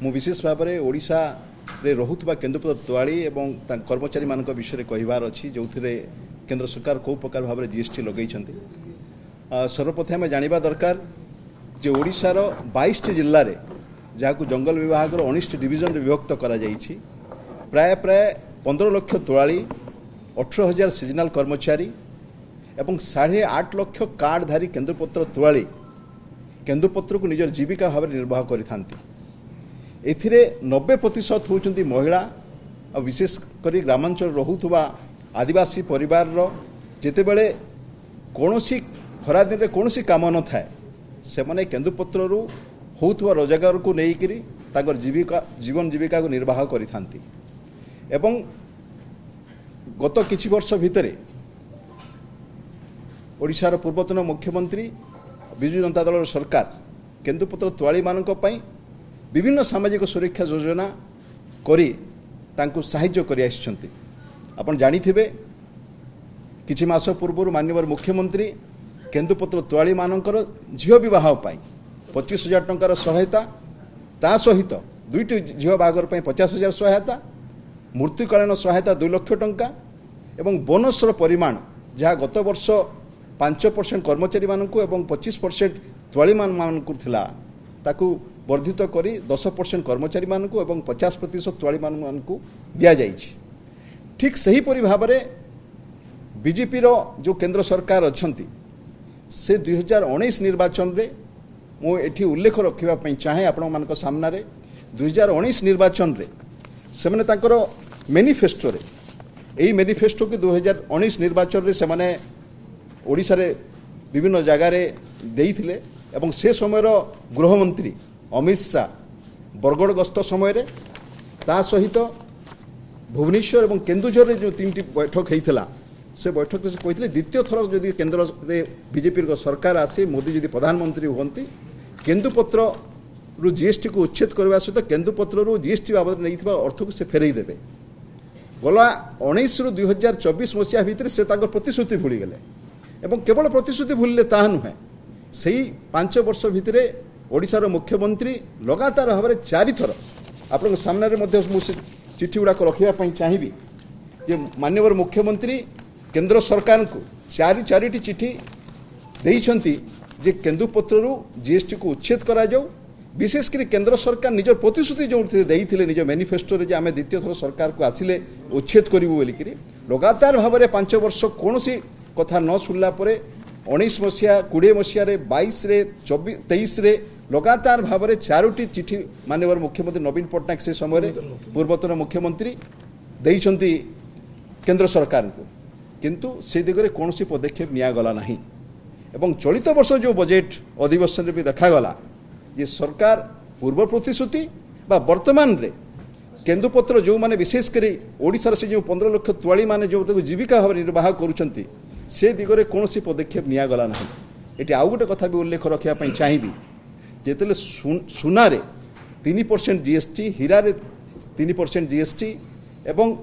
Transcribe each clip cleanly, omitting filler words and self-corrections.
मु विशेष भाव में ओडिशा रे रहुतबा केन्दुपत्र तोआली एवं कर्मचारी मान विषय कहबार अच्छी जो केंद्र सरकार कौ प्रकार भाव में जीएसटी लगे सर्वप्रथम जाना दरकार जे ओडिशार 22 जिले में जहाँ जंगल विभाग 19 डिविजन विभक्त करा जाइछि प्राय प्राय 15 लाख तोआली 18,000 सीजनाल कर्मचारी एवं 8.5 लाख कार्डधारी केन्दुपत्र तोआली केन्दुपत्र को निजर जीविका भाव में निर्वाह करिथांती। एथिरे 90% होउचंती महिला और विशेष करी ग्रामांचल रहुथुबा आदिवासी परिवार रो जेते बेले कोनोसी खरा दिन रे कोनोसी काम न थाए से माने केन्दुपत्र रु होउथुबा रोजगार को नेइकरी ताकर जीवन जीविका को निर्वाह करिथांती। एवं गत किछि वर्ष भितरे ओडिशार पूर्वतन मुख्यमंत्री विजु जनता दल सरकार केन्दुपत्र तोआली मानक पई विभिन्न सामाजिक सुरक्षा योजना करी तांकु साहाय्य करि आछिसंती। आपण जानिथिबे किछि मास पूर्व माननीय मुख्यमंत्री केन्दुपत्र तोआली मानकर झियो विवाह पाई 25,000 टंकार सहायता ता सहित दुईटी झियो बागर पाई 50,000 सहायता मृत्युकालीन सहायता 2 लाख टंका एवं बोनसर परिमाण जहाँ गत वर्ष 5% कर्मचारी मानकु एवं 25% तोआली मानकु थिला ताकू वर्धित करी 10% कर्मचारी मानकु एवं 50% तोआली मानकु दिया जाइछि। ठीक सही परि भाव में बीजेपी रो जो केंद्र सरकार अछंती से 2019 निर्वाचन रे मो एठी उल्लेख रखिबा पई चाहे आपण मानक सामना रे 2019 निर्वाचन रे सेमने तांकर मैनिफेस्टो रे एही मैनिफेस्टो के 2019 निर्वाचन रे सेमने ओडिशा रे विभिन्न जगह रे देइथिले एवं से समय गृहमंत्री अमित शाह बरगड़ गस्त समय रे ता सहित भुवनेश्वर और केन्दुझर रे जो 3टी बैठक होता से बैठक से कहते द्वितीय थर जदि केन्द्र रे बीजेपी सरकार आसे मोदी जदि प्रधानमंत्री होती केन्दुपत्र रु जीएसटी को उच्छेद करने सहित केन्दुपत्र रु जीएसटी बाबद नहीं अर्थ को से फेरई देवे गला 19 रु 2024 मसीहा भितर से प्रतिश्रुति भूली गले एवं केवल प्रतिश्रुति भूलिले ताहा नुहे से 5 वर्ष भितर ओडिशार मुख्यमंत्री लगातार भाव में 4 थर आपण सामने चिठी गुड़ाक रखापी चाहिए जे माननीय मुख्यमंत्री केंद्र सरकार को 4टी चिठी देइछंती जे केन्दुपत्र जीएसटी को उच्छेद करा जाऊ विशेषकर केंद्र सरकार निज प्रतिश्रुति जो देइथिले निज मैनिफेस्टो रे जे आमे द्वितीय थर सरकार को आसिले उच्छेद करिवु बोलिकरी लगातार भाव में 5 वर्ष कोनोसी कथा न सुनला परे 19 मसीहा 20 मसीहा 22 रे 23 रे लगातार भाव में 4टी चिठी माननीय मुख्यमंत्री नवीन पट्टनायक से समय पूर्वतन मुख्यमंत्री देइछंती केंद्र सरकार को किंतु से दिगरे कौनसी पदक्षेप नियागला नहीं एवं चलित वर्ष जो बजेट अधिवेशन भी देखागला ये सरकार पूर्व प्रतिश्रुति बा वर्तमान रे केन्दुपत्र जो माने विशेषकर ओडिशार से जो 15 लाख तोआली माने जो जीविका भाव निर्वाह करुछंती से दिगरे कौनसी पदक्षेप नियागला नहीं। एटी आउ गोटे कथा भी उल्लेख रखा चाहिए जेतेले सुना रे 3% जीएसटी हीरा रे 3% जीएसटी एवं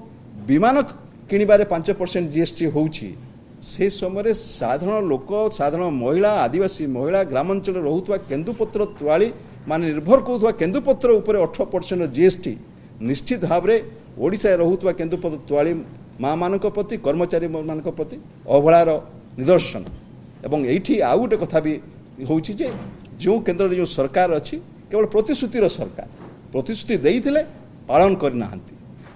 विमान किणवारे 5% जीएसटी होउछि से समय साधारण लोक साधारण महिला आदिवासी महिला ग्रामांचल रहुतवा केन्दुपत्र तोआली मान निर्भर करुवा केन्दुपत्र उपर 18% जीएसटी निश्चित भाव में ओडिशा रहुतवा केन्दुपत्र तोआली माँ मानक प्रति कर्मचारी मानक प्रति अवहेलार निदर्शन एवं एठी आउ गोटे कथा भी होउछि जे जो केन्द्र जो सरकार अच्छी केवल प्रतिश्रुतिर सरकार प्रतिश्रुति देइथिले पालन करना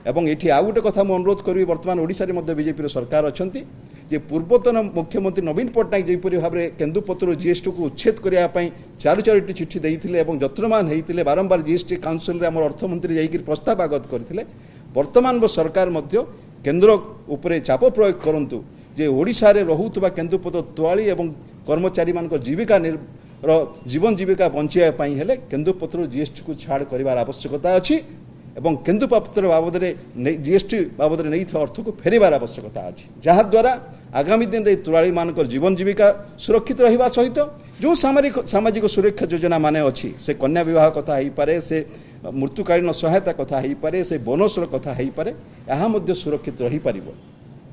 एवं एठी आउ गोटे कथा मु अनुरोध करी वर्तमान ओडिशा रे मध्य बीजेपी सरकार अच्छी जे पूर्वतन मुख्यमंत्री नवीन पट्टनायक जयपरी भाव में केन्दुपत्र जीएसटी को उच्छेद करने 4टी चिठी देइथिले एवं जत्रमान होइथिले बारंबार जीएसटी काउंसिल रे हमर अर्थमंत्री जाइकि प्रस्ताव आगत करथिले वर्तमान सरकार मध्य केन्द्र उपरे चाप प्रयोग करंतु जे ओडिशा रे रहुतबा केन्दुपत्र तोआली एवं कर्मचारी मान जीविका जीवन जीविका बंचाइबा पई हेले केन्दुपत्र जीएसटी को छाड़ करिवार आवश्यकता अछि एवं केन्दुपत्र बाबद जीएसटी बाबद नहीं अर्थ को फेरबार आवश्यकता अच्छी जहाँ द्वारा आगामी दिन में तोआली मान जीवन जीविका सुरक्षित रहा सहित जो सामाजिक सुरक्षा योजना मान अच्छी से कन्या विवाह कथा हो पारे से मृत्युकालीन सहायता कथा हो पारे से बोनसर कथा हो पारे यह सुरक्षित रही पार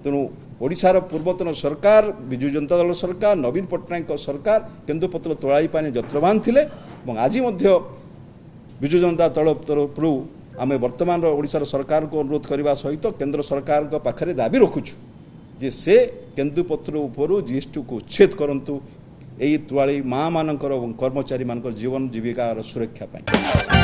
तेणु ओडिशार पूर्वतन सरकार विजु जनता दल सरकार नवीन पट्टनायक सरकार केन्दुपत्र तोआली पाने जत्रवान थिले आज विजु जनता दल तरफରୁ आम वर्तमान ओडिशार सरकार को अनुरोध करने सहित केंद्र सरकार पाखे दाबी रखुचु जे से केन्दुपत्र उपरू जीएसटी को उच्छेद करंतु एई तुआली माँ मानकर कर्मचारी मानकर जीवन जीविकार सुरक्षा पाई।